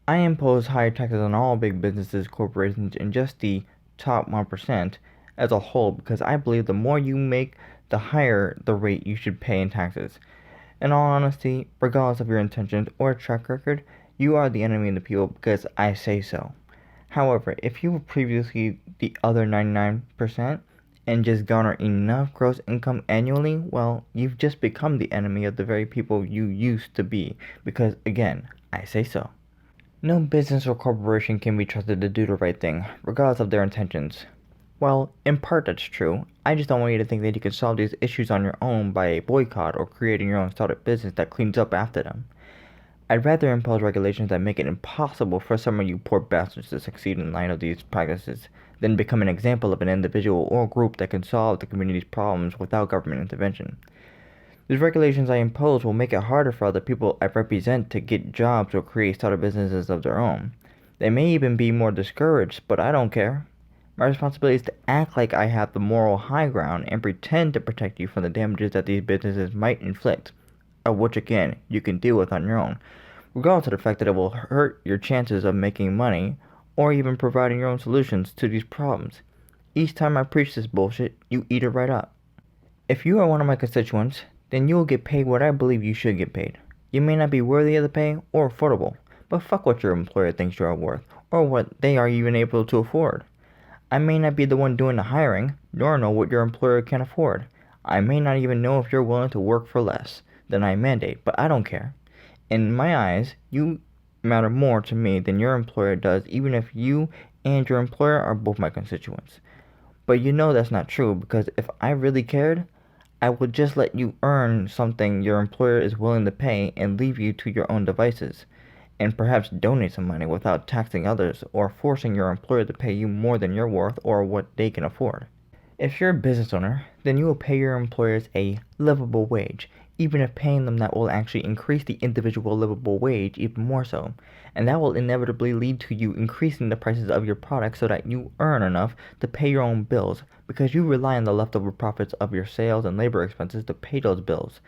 I impose higher taxes on all big businesses, corporations, and just the top 1% as a whole because I believe the more you make, the higher the rate you should pay in taxes. In all honesty, regardless of your intentions or track record, you are the enemy of the people because I say so. However, if you were previously the other 99% and just garner enough gross income annually, well, you've just become the enemy of the very people you used to be because, again, I say so. No business or corporation can be trusted to do the right thing, regardless of their intentions. Well, in part that's true. I just don't want you to think that you can solve these issues on your own by a boycott or creating your own startup business that cleans up after them. I'd rather impose regulations that make it impossible for some of you poor bastards to succeed in light of these practices than become an example of an individual or group that can solve the community's problems without government intervention. These regulations I impose will make it harder for other people I represent to get jobs or create startup businesses of their own. They may even be more discouraged, but I don't care. My responsibility is to act like I have the moral high ground and pretend to protect you from the damages that these businesses might inflict, of which again you can deal with on your own, regardless of the fact that it will hurt your chances of making money or even providing your own solutions to these problems. Each time I preach this bullshit, you eat it right up. If you are one of my constituents, then you will get paid what I believe you should get paid. You may not be worthy of the pay or affordable, but fuck what your employer thinks you are worth, or what they are even able to afford. I may not be the one doing the hiring, nor know what your employer can afford. I may not even know if you're willing to work for less than I mandate, but I don't care. In my eyes, you matter more to me than your employer does, even if you and your employer are both my constituents. But you know that's not true because if I really cared, I would just let you earn something your employer is willing to pay and leave you to your own devices, and perhaps donate some money without taxing others or forcing your employer to pay you more than you're worth or what they can afford. If you're a business owner, then you will pay your employers a livable wage, even if paying them that will actually increase the individual livable wage even more so, and that will inevitably lead to you increasing the prices of your products so that you earn enough to pay your own bills because you rely on the leftover profits of your sales and labor expenses to pay those bills.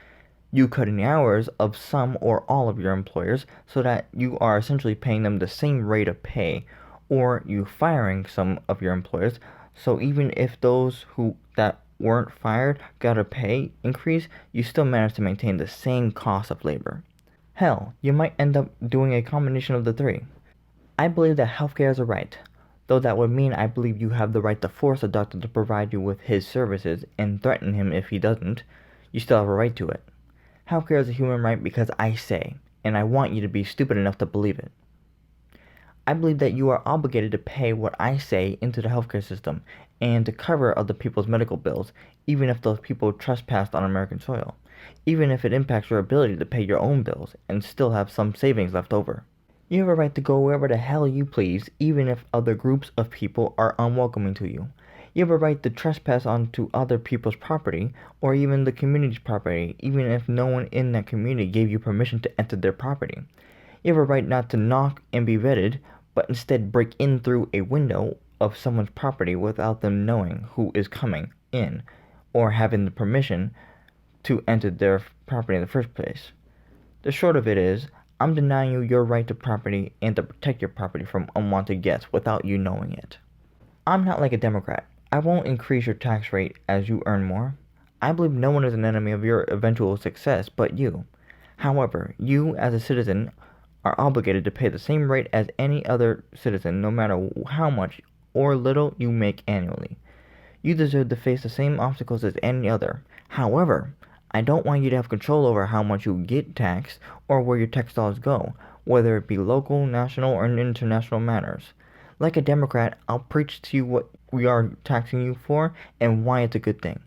You cutting the hours of some or all of your employers so that you are essentially paying them the same rate of pay, or you firing some of your employers so even if those who that weren't fired got a pay increase, you still manage to maintain the same cost of labor. Hell, you might end up doing a combination of the three. I believe that healthcare is a right, though that would mean I believe you have the right to force a doctor to provide you with his services and threaten him if he doesn't. You still have a right to it. Healthcare is a human right because I say, and I want you to be stupid enough to believe it. I believe that you are obligated to pay what I say into the healthcare system and to cover other people's medical bills, even if those people trespassed on American soil, even if it impacts your ability to pay your own bills and still have some savings left over. You have a right to go wherever the hell you please, even if other groups of people are unwelcoming to you. You have a right to trespass onto other people's property, or even the community's property, even if no one in that community gave you permission to enter their property. You have a right not to knock and be vetted, but instead break in through a window of someone's property without them knowing who is coming in, or having the permission to enter their property in the first place. The short of it is, I'm denying you your right to property and to protect your property from unwanted guests without you knowing it. I'm not like a Democrat. I won't increase your tax rate as you earn more. I believe no one is an enemy of your eventual success but you. However, you as a citizen are obligated to pay the same rate as any other citizen no matter how much or little you make annually. You deserve to face the same obstacles as any other. However, I don't want you to have control over how much you get taxed or where your tax dollars go, whether it be local, national, or international matters. Like a Democrat, I'll preach to you what we are taxing you for and why it's a good thing.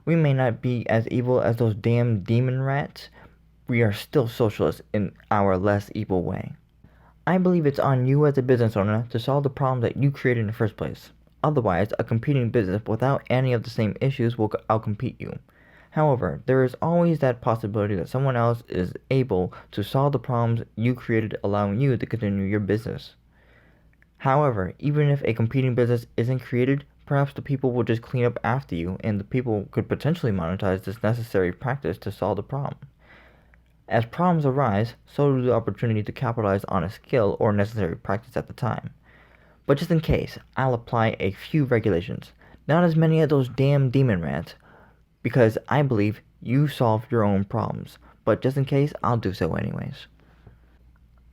We may not be as evil as those damn demon rats. We are still socialists in our less evil way. I believe it's on you as a business owner to solve the problem that you created in the first place. Otherwise, a competing business without any of the same issues will outcompete you. However, there is always that possibility that someone else is able to solve the problems you created, allowing you to continue your business. However, even if a competing business isn't created, perhaps the people will just clean up after you and the people could potentially monetize this necessary practice to solve the problem. As problems arise, so do the opportunity to capitalize on a skill or necessary practice at the time. But just in case, I'll apply a few regulations, not as many as those damn demon rats, because I believe you solve your own problems, but just in case, I'll do so anyways.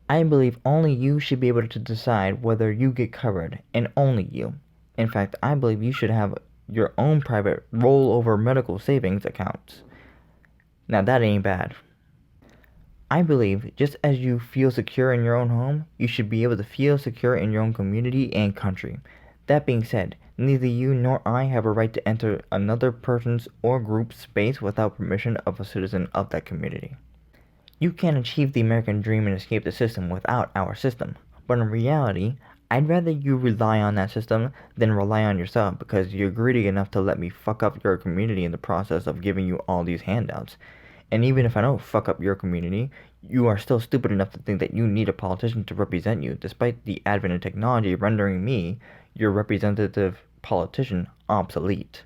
I believe only you should be able to decide whether you get covered, and only you. In fact, I believe you should have your own private rollover medical savings accounts. Now that ain't bad. I believe just as you feel secure in your own home, you should be able to feel secure in your own community and country. That being said, neither you nor I have a right to enter another person's or group's space without permission of a citizen of that community. You can't achieve the American dream and escape the system without our system, but in reality, I'd rather you rely on that system than rely on yourself because you're greedy enough to let me fuck up your community in the process of giving you all these handouts. And even if I don't fuck up your community, you are still stupid enough to think that you need a politician to represent you, despite the advent of technology rendering me, your representative politician, obsolete.